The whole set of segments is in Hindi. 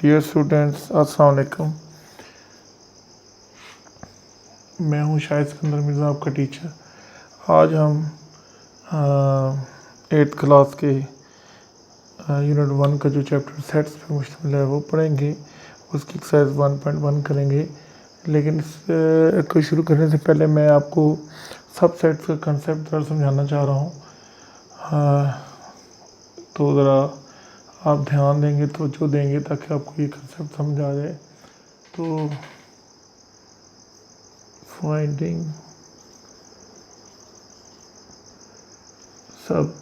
डियर स्टूडेंट्स अस्सलाम वालेकुम। मैं हूं शाहिद सिकंदर मिर्ज़ा, आपका टीचर। आज हम 8th क्लास के यूनिट 1 का जो चैप्टर सेट्स पे मुश्तमिल है वो पढ़ेंगे। उसकी एक्सरसाइज 1.1 करेंगे। लेकिन इसको शुरू करने से पहले मैं आपको सब सेट्स का कंसेप्ट ज़रा समझाना चाह रहा हूँ। तो ज़रा आप ध्यान देंगे तो जो देंगे ताकि आपको ये कंसेप्ट समझ आ जाए। तो फाइंडिंग सब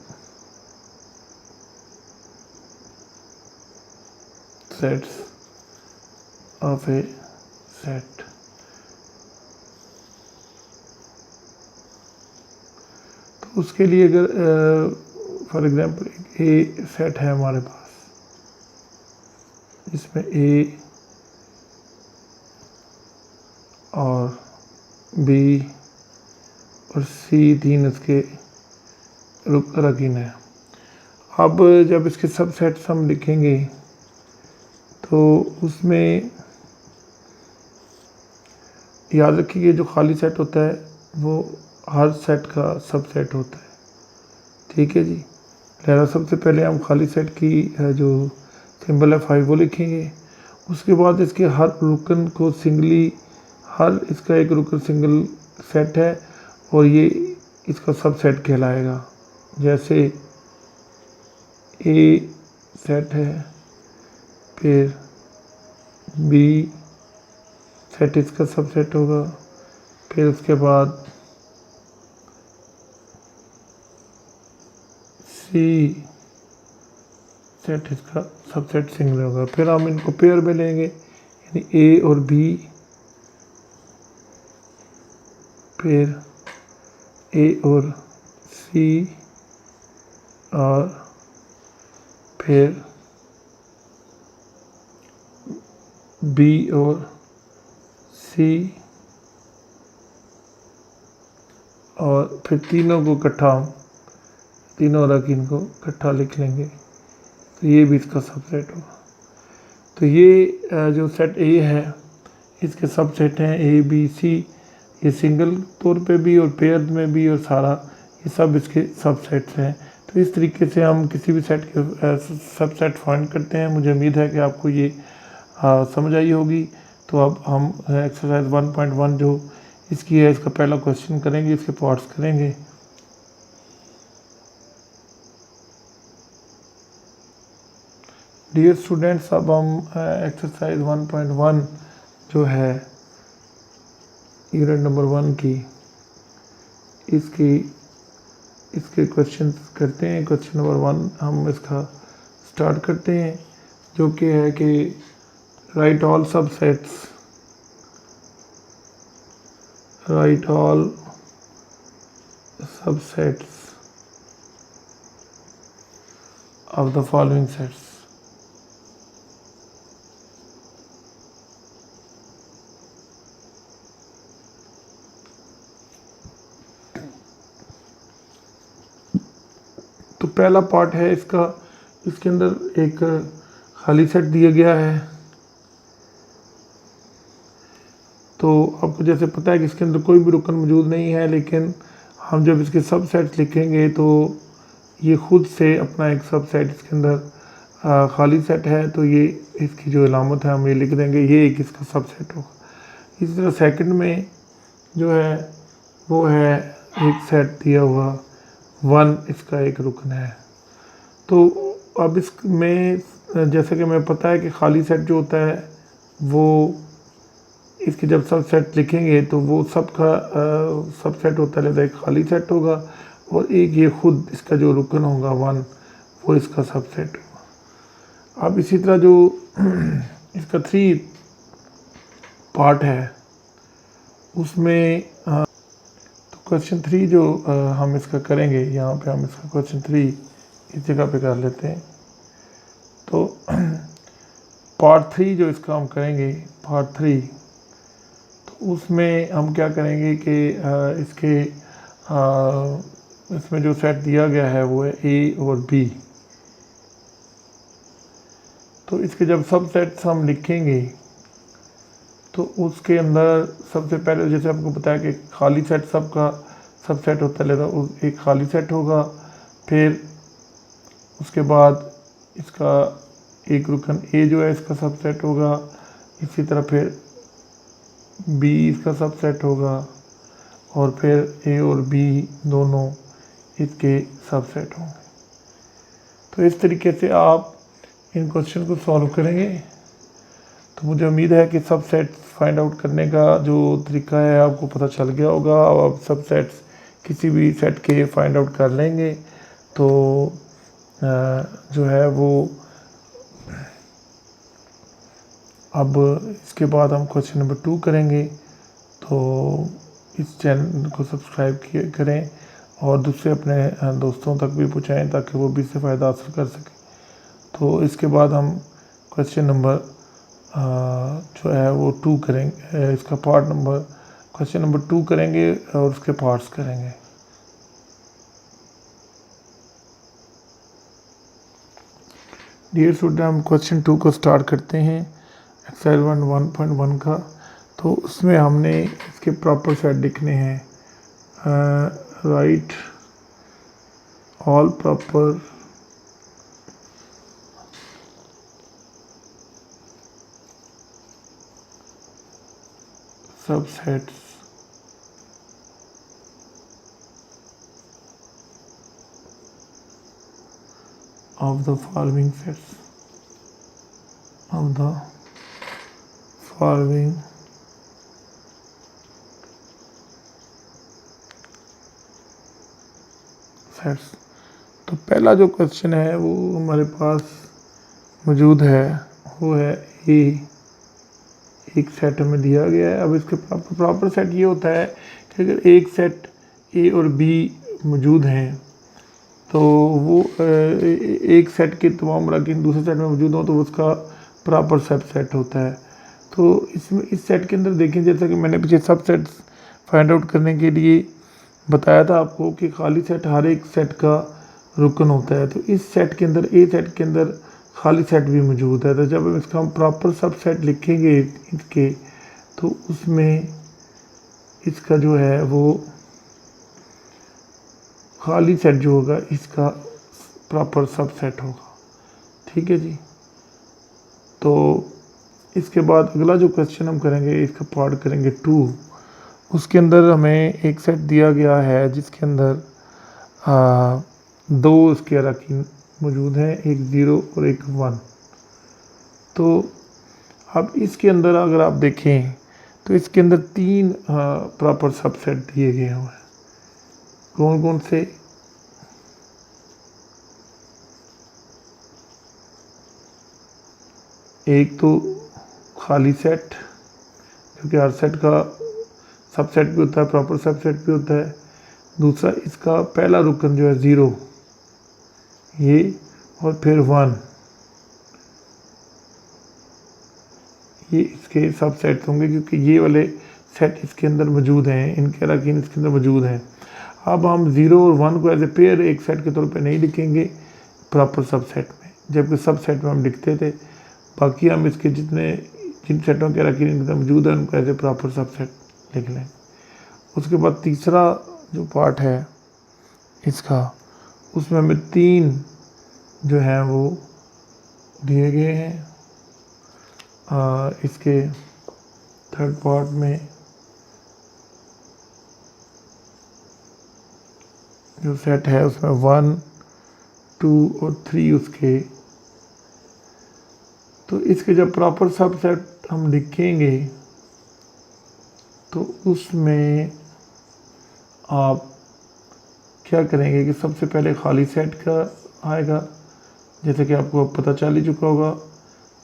सेट्स ऑफ ए सेट। तो उसके लिए अगर फॉर एग्जांपल ए सेट है हमारे पास, इसमें ए और बी और सी तीन इसके रकीन है। अब जब इसके सब सेट्स हम लिखेंगे तो उसमें याद रखिए जो खाली सेट होता है वो हर सेट का सबसेट होता है। ठीक है जी। लिहाजा सबसे पहले हम खाली सेट की जो सिंबल है 5 वो लिखेंगे। उसके बाद इसके हर रुकन को सिंगली, हर इसका एक रुकन सिंगल सेट है और ये इसका सबसेट कहलाएगा। जैसे ए सेट है, फिर बी सेट इसका सबसेट होगा, फिर उसके बाद सी सेट इसका सबसेट सिंगल होगा। फिर हम इनको पेयर में लेंगे, यानी ए और बी, फिर ए और सी, और फिर बी और सी, और फिर तीनों को इकट्ठा, तीनों रकीन को इकट्ठा लिख लेंगे तो ये भी इसका सबसेट होगा। तो ये जो सेट ए है इसके सबसेट हैं ए बी सी। ये सिंगल तौर पे भी और पेयर में भी, और सारा ये सब इसके सबसेट्स हैं। तो इस तरीके से हम किसी भी सेट के सबसेट फाइंड करते हैं। मुझे उम्मीद है कि आपको ये समझ आई होगी। तो अब हम एक्सरसाइज 1.1 जो इसकी है, इसका पहला क्वेश्चन करेंगे, इसके पार्ट्स करेंगे। डियर स्टूडेंट्स, अब हम एक्सरसाइज 1.1 जो है यूनिट नंबर 1 की, इसके क्वेश्चन करते हैं। क्वेश्चन नंबर 1 हम इसका स्टार्ट करते हैं, जो कि है कि right all subsets, right all subsets of the following sets. तो पहला पार्ट है इसका, इसके अंदर एक खाली सेट दिया गया है। तो आपको जैसे पता है कि इसके अंदर कोई भी रुकन मौजूद नहीं है, लेकिन हम जब इसके सब सेट्स लिखेंगे तो ये खुद से अपना एक सब सेट इसके अंदर खाली सेट है। तो ये इसकी जो अलामत है हम ये लिख देंगे, ये एक इसका सब सेट होगा। इसी तरह सेकंड में जो है वो है एक सेट दिया हुआ 1, इसका एक रुकन है। तो अब इसमें जैसे कि मैं पता है कि खाली सेट जो होता है वो इसके जब सब सेट लिखेंगे तो वो सबका सब सेट होता है, लिहाजा एक खाली सेट होगा और एक ये खुद इसका जो रुकन होगा 1, वो इसका सब सेट होगा। अब इसी तरह जो इसका 3 पार्ट है उसमें तो क्वेश्चन 3 जो हम इसका करेंगे, यहाँ पे हम इसका क्वेश्चन 3 इस जगह पे कर लेते हैं। तो पार्ट 3 जो इसका हम करेंगे, पार्ट 3, तो उसमें हम क्या करेंगे कि इसमें जो सेट दिया गया है वो है ए और बी। तो इसके जब सबसेट्स हम लिखेंगे तो उसके अंदर सबसे पहले जैसे आपको बताया कि खाली सेट सबका सबसेट होता है, लेता एक खाली सेट होगा, फिर उसके बाद इसका एक रुकन ए जो है इसका सबसेट होगा, इसी तरह फिर बी इसका सबसेट होगा, और फिर ए और बी दोनों इसके सबसेट होंगे। तो इस तरीके से आप इन क्वेश्चन को सॉल्व करेंगे। तो मुझे उम्मीद है कि सबसेट्स फाइंड आउट करने का जो तरीका है आपको पता चल गया होगा। अब आप सबसेट्स किसी भी सेट के फाइंड आउट कर लेंगे तो जो है वो अब इसके बाद हम क्वेश्चन नंबर 2 करेंगे। तो इस चैनल को सब्सक्राइब करें और दूसरे अपने दोस्तों तक भी पहुँचाएँ ताकि वो भी इससे फ़ायदा हासिल कर सकें। तो इसके बाद हम क्वेश्चन नंबर जो है वो 2 करेंगे, इसका पार्ट नंबर क्वेश्चन नंबर 2 करेंगे और उसके पार्ट्स करेंगे। डियर स्टूडेंट, हम क्वेश्चन 2 को स्टार्ट करते हैं एक्सरसाइज 1.1 का। तो उसमें हमने इसके प्रॉपर सेट लिखने हैं। Right all proper subsets of the following sets तो पहला जो क्वेश्चन है वो हमारे पास मौजूद है, वो है ए। एक सेट हमें दिया गया है। अब इसके प्रॉपर सेट ये होता है कि अगर एक सेट ए और बी मौजूद हैं तो वो एक सेट के तमाम अराकीन दूसरे सेट में मौजूद हों तो उसका प्रॉपर सबसेट होता है। तो इसमें इस सेट के अंदर देखें, जैसा कि मैंने पीछे सबसेट्स फाइंड आउट करने के लिए बताया था आपको कि खाली सेट हर एक सेट का रुकन होता है। तो इस सेट के अंदर ए सेट के अंदर खाली सेट भी मौजूद है। तो जब हम इसका हम प्रॉपर सबसेट लिखेंगे इसके, तो उसमें इसका जो है वो खाली सेट जो होगा इसका प्रॉपर सबसेट होगा। ठीक है जी। तो इसके बाद अगला जो क्वेश्चन हम करेंगे, इसका पार्ट करेंगे 2। उसके अंदर हमें एक सेट दिया गया है जिसके अंदर 2 इसके अराकीन मौजूद हैं, एक 0 और एक 1। तो अब इसके अंदर अगर आप देखें तो इसके अंदर 3 प्रॉपर सबसेट दिए गए हुए हैं। कौन कौन से? एक तो खाली सेट, क्योंकि हर सेट का सबसेट भी होता है, प्रॉपर सबसेट भी होता है। दूसरा इसका पहला रुकन जो है 0 ये, और फिर 1 ये इसके सबसेट होंगे, क्योंकि ये वाले सेट इसके अंदर मौजूद हैं, इनके अराकीन इसके अंदर मौजूद हैं। अब हम 0 और 1 को एज ए पेयर एक सेट के तौर पे नहीं लिखेंगे प्रॉपर सबसेट में, जबकि सबसेट में हम लिखते थे। बाकी हम इसके जिन सेटों के अराकीन इनके अंदर मौजूद है उनको एज ए प्रॉपर सबसेट लिख लें। उसके बाद तीसरा जो पार्ट है इसका, उसमें हमें 3 जो हैं वो दिए गए हैं। इसके थर्ड पार्ट में जो सेट है उसमें 1, 2 और 3 उसके। तो इसके जब प्रॉपर सबसेट हम लिखेंगे तो उसमें आप क्या करेंगे कि सबसे पहले खाली सेट का आएगा, जैसे कि आपको पता चल ही चुका होगा।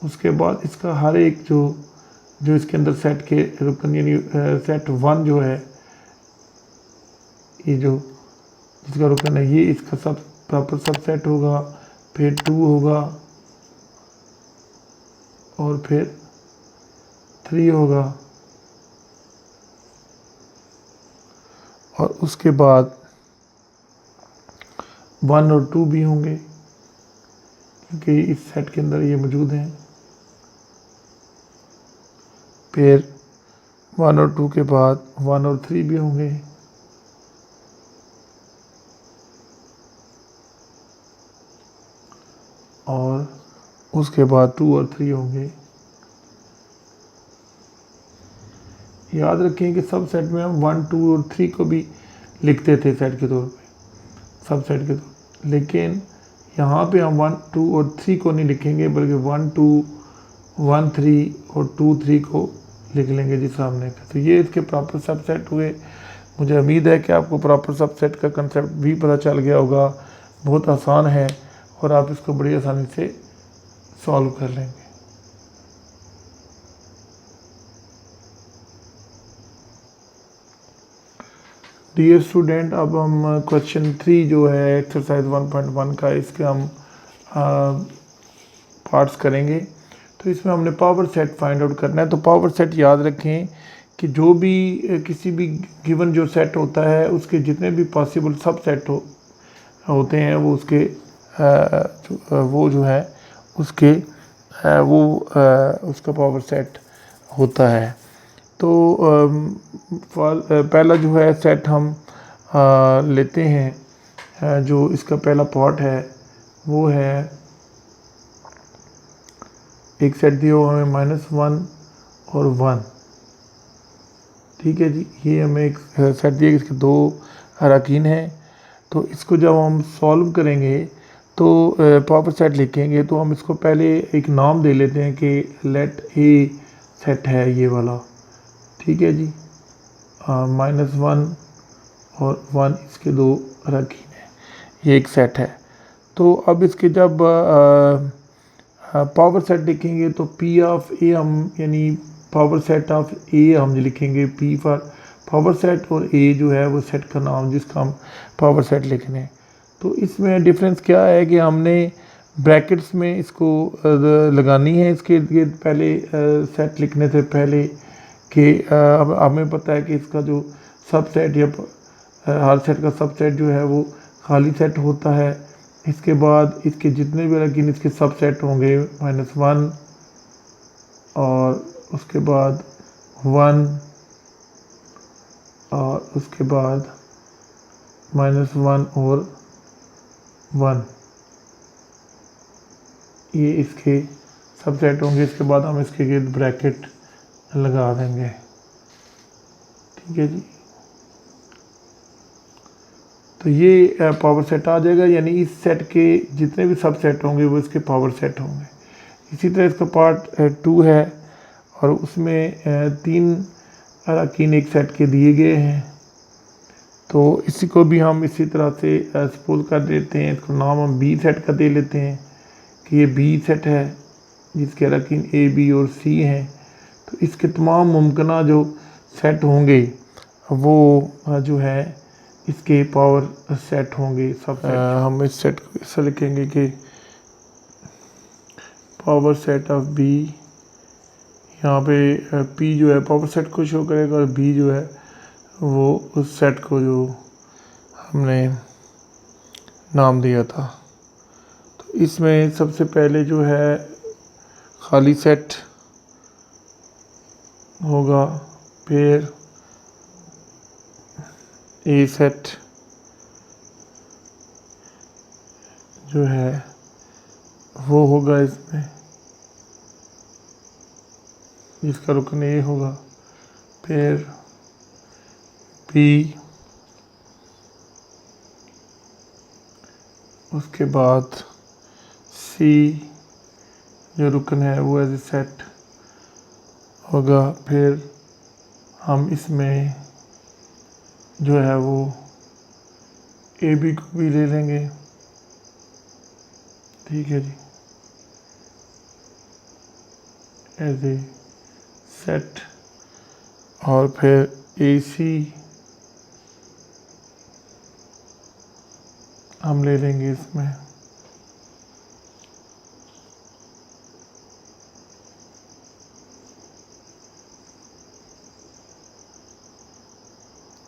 उसके बाद इसका हर एक जो इसके अंदर सेट के रुकन, यानी सेट 1 जो है, ये जो जिसका रुकन है ये इसका सब प्रॉपर सबसेट होगा, फिर 2 होगा और फिर 3 होगा, और उसके बाद 1 और 2 भी होंगे, क्योंकि इस सेट के अंदर ये मौजूद हैं। फिर 1 और 2 के बाद 1 और 3 भी होंगे। और उसके बाद 2 और 3 होंगे। याद रखें कि सब सेट में हम 1, 2 और 3 को भी लिखते थे सेट के तौर पे, सब सेट के तौर। लेकिन यहाँ पे हम 1, 2 और 3 को नहीं लिखेंगे, बल्कि 1, 2, 1, 3 और 2, 3 को लिख लेंगे जिस सामने का। तो ये इसके प्रॉपर सबसेट हुए। मुझे उम्मीद है कि आपको प्रॉपर सबसेट का कंसेप्ट भी पता चल गया होगा। बहुत आसान है और आप इसको बड़ी आसानी से सॉल्व कर लेंगे। डियर स्टूडेंट, अब हम क्वेश्चन 3 जो है एक्सरसाइज 1.1 का, इसके हम पार्ट्स करेंगे। तो इसमें हमने पावर सेट फाइंड आउट करना है। तो पावर सेट याद रखें कि जो भी किसी भी गिवन जो सेट होता है उसके जितने भी पॉसिबल सब सेट होते हैं वो उसके वो जो है उसके उसका पावर सेट होता है। तो पहला जो है सेट हम लेते हैं। जो इसका पहला पार्ट है वो है, एक सेट दिया हुआ हमें -1 और 1। ठीक है जी, ये हमें एक सेट दिया, इसके 2 अराकीन हैं। तो इसको जब हम सॉल्व करेंगे तो पावर सेट लिखेंगे, तो हम इसको पहले एक नाम दे लेते हैं कि लेट ए सेट है ये वाला। ठीक है जी, -1 और 1 इसके 2 अराकीन हैं, ये एक सेट है। तो अब इसके जब पावर सेट लिखेंगे तो पी ऑफ ए हम, यानी पावर सेट ऑफ ए हम लिखेंगे, पी फॉर पावर सेट, और ए जो है वो सेट का नाम जिसका हम पावर सेट लिखने हैं। तो इसमें डिफरेंस क्या है कि हमने ब्रैकेट्स में इसको लगानी है इसके इर्द गिर्द पहले सेट लिखने से पहले, कि अब हमें पता है कि इसका जो सब सेट या हर सेट का सब सेट जो है वो खाली सेट होता है। इसके बाद इसके जितने भी अराकीन इसके सब सेट होंगे -1, और उसके बाद 1, और उसके बाद -1 और 1, ये इसके सब सेट होंगे। इसके बाद हम इसके गिर्द ब्रैकेट लगा देंगे। ठीक है जी, तो ये पावर सेट आ जाएगा, यानी इस सेट के जितने भी सब सेट होंगे वो इसके पावर सेट होंगे। इसी तरह इसका पार्ट 2 है, और उसमें 3 अराकीन एक सेट के दिए गए हैं। तो इसी को भी हम इसी तरह से सपोज कर देते हैं, इसको नाम हम बी सेट का दे लेते हैं कि ये बी सेट है जिसके अराकीन ए, बी और सी हैं। तो इसके तमाम मुमकिन जो सेट होंगे वो जो है इसके पावर सेट होंगे सब सेट। हम इस सेट को ऐसा लिखेंगे कि पावर सेट ऑफ बी, यहाँ पे पी जो है पावर सेट को शो करेगा, और बी जो है वो उस सेट को जो हमने नाम दिया था। तो इसमें सबसे पहले जो है खाली सेट होगा, फिर ए सेट जो है वो होगा इसमें, जिसका रुकन ए होगा। फिर बी, उसके बाद सी जो रुकन है वो एज ए सेट होगा। फिर हम इसमें जो है वो ए बी को भी ले लेंगे। ठीक है जी, एज ए सेट। और फिर ए सी हम ले लेंगे इसमें।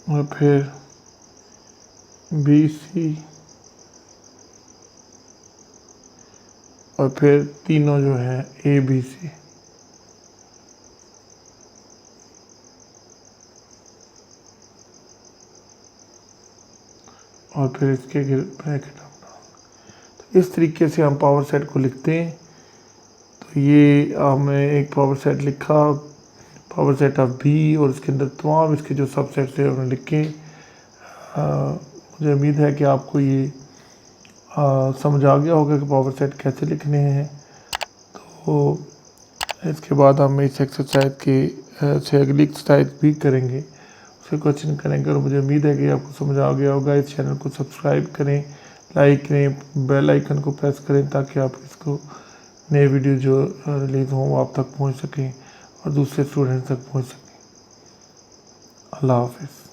और फिर बी सी और फिर तीनों जो है ABC। और फिर इसके ब्रैकेट अपना। तो इस तरीके से हम पावर सेट को लिखते हैं। तो ये हमने एक पावर सेट लिखा, पावर सेट ऑफ बी, और इसके अंदर तमाम इसके जो सबसेट्स है उन्हें लिखे। मुझे उम्मीद है कि आपको ये समझ आ गया होगा कि पावर सेट कैसे लिखने हैं। तो इसके बाद हम इस एक्सरसाइज के से अगली एक्सरसाइज भी करेंगे, उसके क्वेश्चन करेंगे। और मुझे उम्मीद है कि आपको समझ आ गया होगा। इस चैनल को सब्सक्राइब करें, लाइक करें, बेल आइकन को प्रेस करें ताकि आप इसको नए वीडियो जो रिलीज़ हों वो आप तक पहुंच सकें और दूसरे स्टूडेंट्स तक पहुंच सकें। अल्लाह हाफ़िज़।